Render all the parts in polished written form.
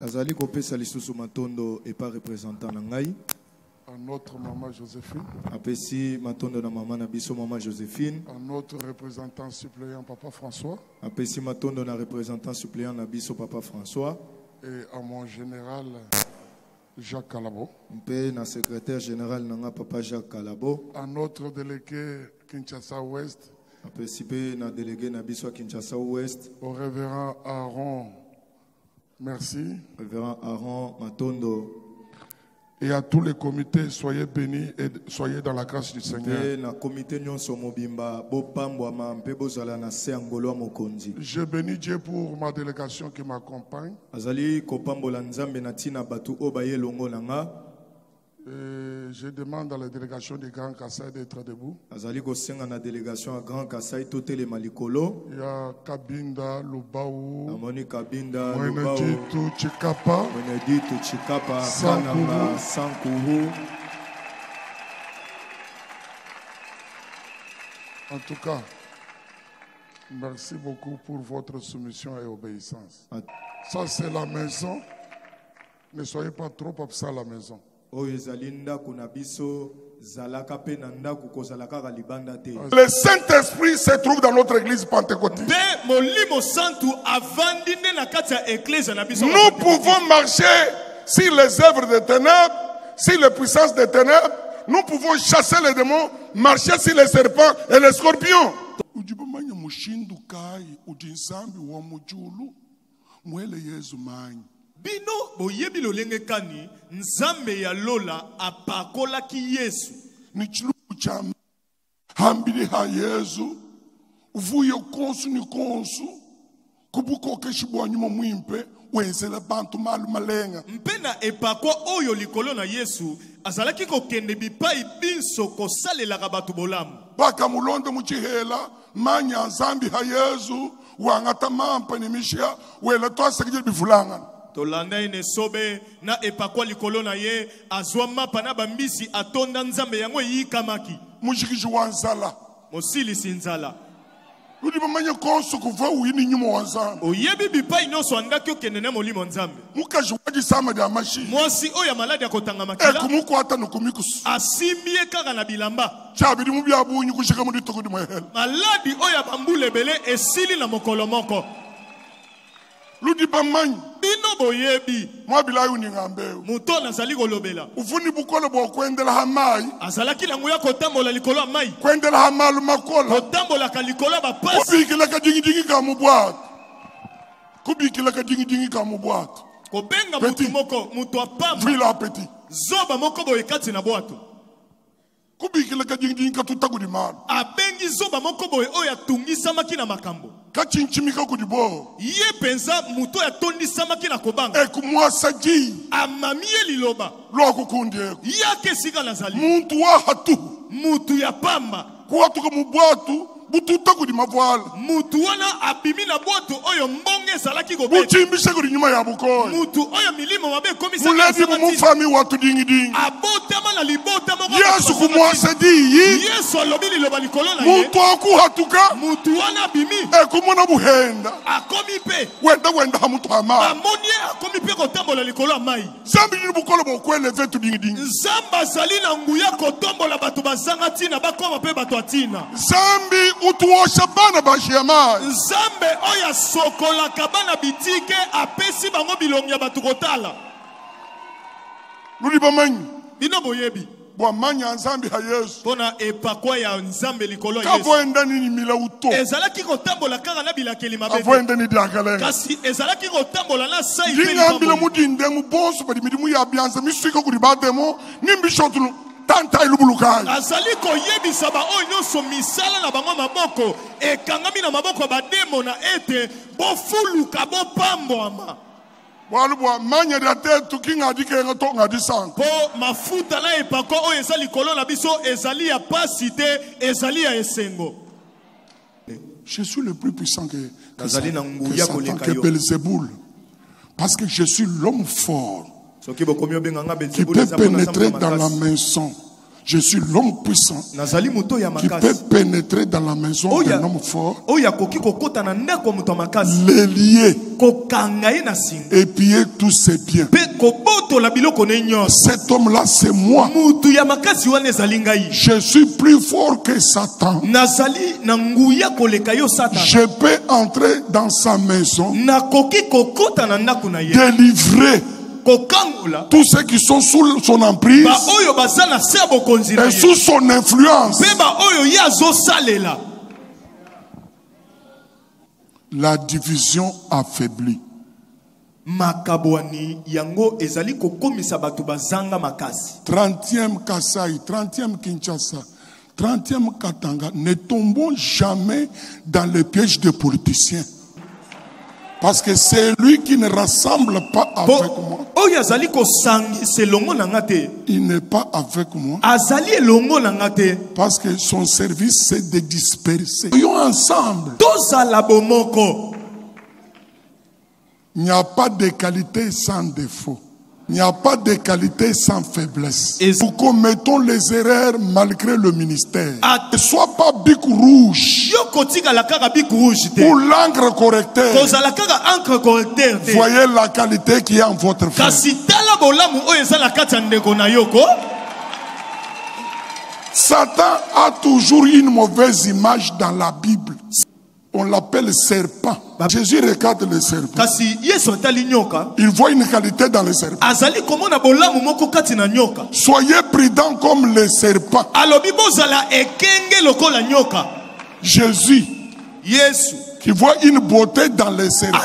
Azali kopesa lisusu matondo et pas représentant nangai. À notre maman Joséphine. Apesi matondo na maman na biso maman Joséphine. À notre représentant suppléant papa François. Apesi matondo na représentant suppléant na biso papa François. Et à mon général Jacques Calabo. Mpe na secrétaire général nanga papa Jacques Calabo. À notre délégué Kinshasa Ouest. Apesi pe na délégué na biso Kinshasa Ouest. Au révérend Aaron. Merci. Révérend Aaron Matondo. Et à tous les comités, soyez bénis et soyez dans la grâce du Seigneur. Je bénis Dieu pour ma délégation qui m'accompagne. Et je demande à la délégation du Grand Kassai d'être debout. Il y a Kabinda, Lubaou, Mweneditu, Chikapa, Sankuru. En tout cas, merci beaucoup pour votre soumission et obéissance. Ça, c'est la maison. Ne soyez pas trop absents à la maison. Le Saint-Esprit se trouve dans notre église pentecôtiste. Nous pouvons marcher sur les œuvres des ténèbres, sur les puissances des ténèbres. Nous pouvons chasser les démons, marcher sur les serpents et les scorpions. Bino boyebi lolenge kani nzambe ya lola apakola ki Yesu ni chilupu cha hambili ha Yesu uvuye konsu ni konsu kubuko keshibwa nyuma mwimpe wenzela bantu malu malenga mpena epakwa oyo likolo na Yesu azalaki kokende bipai binso kosalelaka batu bolamu baka mulonde muchihela manya nzambi ha Yesu wangata mampa ni mishia wela twasakije bifulanga tolanda ine sobe na epakwa likolo na ye azwa mapa na bambisi atonda nzambe yango yikamaki mujikiji wanzala mosilisi nzala ludi bamanya konso kuva uyini nyuma wanzambe oyebi bipai nyonso andaki okende na molimo nzambe mukaji waji sama de amashi mwasi oyo maladi akotanga makila kumukwata nukumikusu asimbie kaka na bilamba chabidi mubyabu kushika muri tokudi mwehel maladi oyo bambule bele esili na mokolo moko ludi bamanyi bino boyebi mwabilayo ni ngambeo muto nazali kolobela ufuni bukolo bwa kwendela hamai azalaki nango ya kotambola likolo mai kwendela hamalu makola kotambola ka likolo ba pasi kubikila ka dingi ka mubwat kubikila ka dingi ka mubwat kobenga mutu moko mutu apamba vila petit zoba moko boye kati na bwato kubikila ka dingi ka tutagudi mal abengi zoba moko boye oya tungisamaki na makambo kachinchimika kudibo ye penza muto ya tondisamaki na kobanga ekumwasaji amamie liloba lwakukundi yake sika nazali muntu wa hatu mutu ya pamba kuwatuka mubwatu bututa kudi mavwala mutu wana abimi na bwato oyo mbonge ezalaki kobeta buchimbishe kudi nyuma ya bukoyo mutu oyo milimo mabe komisa muledi mumufami watu dingi abotama na libota moko Yesu kumwasadi Yesu alobi liloba likolo na ye muntu akuhatuka mutu wana abimi ekumona buhenda akomi pe wenda hamutu ama amoni akomi pe kotambola likolo ya mai zambi ni bukolo bokwele vetu dingi nzamba zali na nguya kotombola bato bazanga tina bakoma pe bato atina zambi utuosha bana bashiyama nzambe oya sokola kabana bitike apesi bango bilongi ya bato kotala luli bamanyi bino boyebi bwa manya nzambi ha Yesu pona epakwa ya nzambe likolo ya Yesu kavoenda nini mila uto ezalaki kotambola kaka na bilakeli mabe kavoenda ni diakalenga kasi ezalaki kotambola na sai pe ngambile mudinde mubonso badi midimu ya bianza miswika kuri bademo nimbishotulu tanta ilubulukai azali koyebisa ba oyo nyonso misala na bango maboko ekangami na maboko ya bademo na ete bofuluka bopambwama walubwa manya da tetu kingadi kenga to ngadi sang po mafuta na epako oyo ezali likolo na biso ezali ya pasi te ezali ya esengo. Je suis le plus puissant que Belzéboul parce que je suis l'homme fort qui peut pénétrer dans la maison. Je suis l'homme puissant qui peut pénétrer dans la maison d'un homme fort, les lier et piller tous ses biens. Cet homme-là, c'est moi. Je suis plus fort que Satan. Je peux entrer dans sa maison, délivrer tous ceux qui sont sous son emprise et sous son influence. La division affaiblit. 30e Kasaï, 30e Kinshasa, 30e Katanga, ne tombons jamais dans le piège des politiciens. Parce que c'est lui qui ne rassemble pas avec moi. Il n'est pas avec moi. Parce que son service, c'est de disperser. Soyons ensemble. Il n'y a pas de qualité sans défaut. Il n'y a pas de qualité sans faiblesse. Nous commettons les erreurs malgré le ministère. Ne sois pas bic rouge ou l'encre correcteur. Voyez la qualité qui est en votre frère. Satan a toujours une mauvaise image dans la Bible. On l'appelle serpent. Jésus regarde le serpent. Il voit une qualité dans le serpent. Soyez prudents comme le serpent. Jésus qui voit une beauté dans le serpent.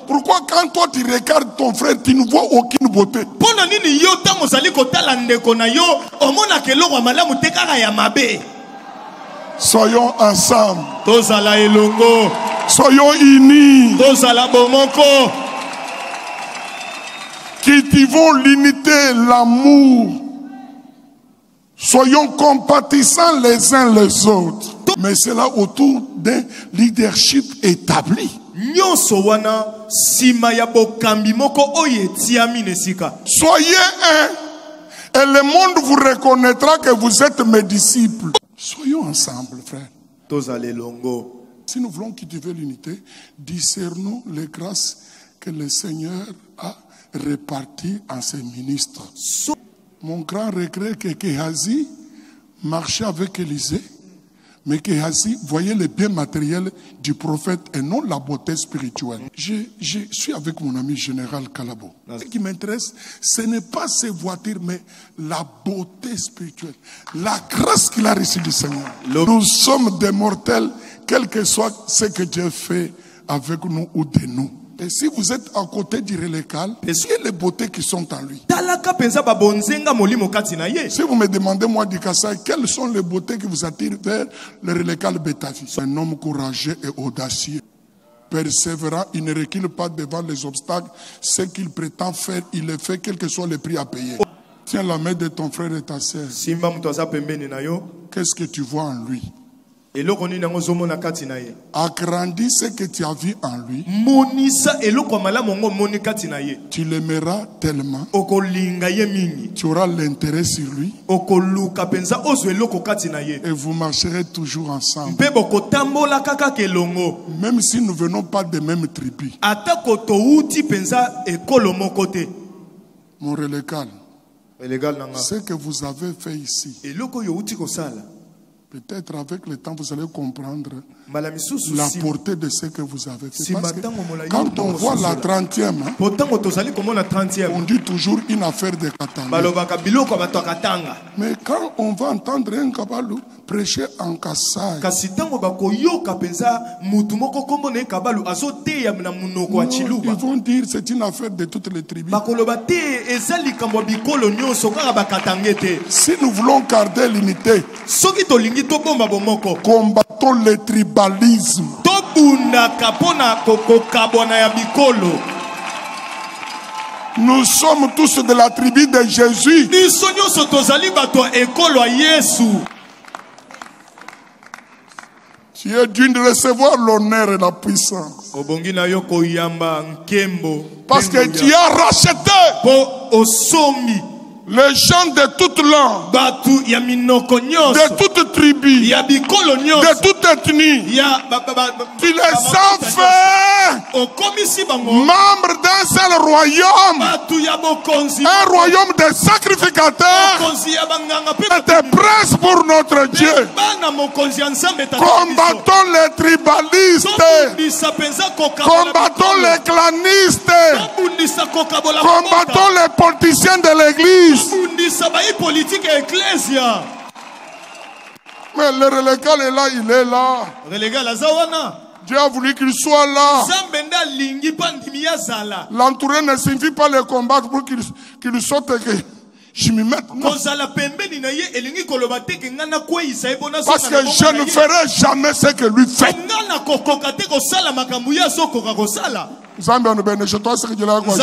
Pourquoi quand toi tu regardes ton frère, tu ne vois aucune beauté? Soyons ensemble. Soyons unis. Cultivons l'unité, l'amour. Soyons compatissants les uns les autres. Mais c'est là autour d'un leadership établi. Soyez un et le monde vous reconnaîtra que vous êtes mes disciples. Soyons ensemble, frère. Si nous voulons cultiver l'unité, discernons les grâces que le Seigneur a réparties en ses ministres. Mon grand regret est que Gehazi marchait avec Élisée, mais Gehazi voyait les biens matériels du prophète et non la beauté spirituelle. Je suis avec mon ami général Kalabo. Ce qui m'intéresse, ce n'est pas ses voitures, mais la beauté spirituelle, la grâce qu'il a reçue du Seigneur. Nous sommes des mortels, quel que soit ce que Dieu fait avec nous ou de nous. Et si vous êtes à côté du relécal, voyez les beautés qui sont en lui. Si vous me demandez, moi, du Kassai, quelles sont les beautés qui vous attirent vers le relécal Betavi? C'est un homme courageux et audacieux. Persévérant, il ne recule pas devant les obstacles. Ce qu'il prétend faire, il le fait, quel que soit le prix à payer. Tiens la main de ton frère et ta sœur. Qu'est-ce que tu vois en lui? Agrandis ce que tu as vu en lui. Tu l'aimeras tellement. Tu auras l'intérêt sur lui. Et vous marcherez toujours ensemble. Même si nous ne venons pas des mêmes tribus. Mon relécal, ce que vous avez fait ici, peut-être avec le temps vous allez comprendre la portée de ce que vous avez fait. Parce que quand on voit la 30e, on dit toujours une affaire de Katanga. Mais quand on va entendre un Kabalou prêcher en Kassai, ils vont dire c'est une affaire de toutes les tribus. Si nous voulons garder l'unité, combattons le tribalisme. Nous sommes tous de la tribu de Jésus. Tu es digne de recevoir l'honneur et la puissance. Parce que tu as racheté Les gens de toutes langues, de toutes tribus, de toutes ethnies, tu les as fait membres d'un seul royaume, un royaume de sacrificateurs et de prêtres pour notre Dieu. Combattons les tribalistes, combattons les clanistes, combattons les politiciens de l'église. Mais le relégal est là, il est là. Dieu a voulu qu'il soit là. L'entourer ne signifie pas le combattre pour qu'il saute et que je m'y mette. Non. Parce que je ne ferai jamais ce que lui fait. Zambia nous bénisse. Toi, c'est que Dieu l'a quoi.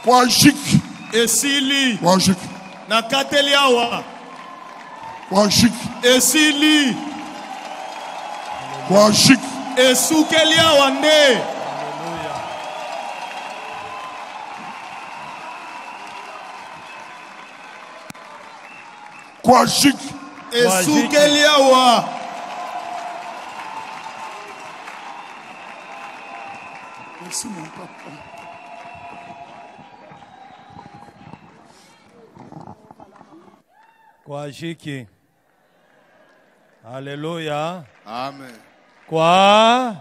Wajik. Esili. Wajik. Nakateliawa. Wajik. Esili. Wajik. Esukeliawa nde. Wajik. Esukeliawa. Merci mon papa. Kwa Jiki. Alléluia. Amen. Kwa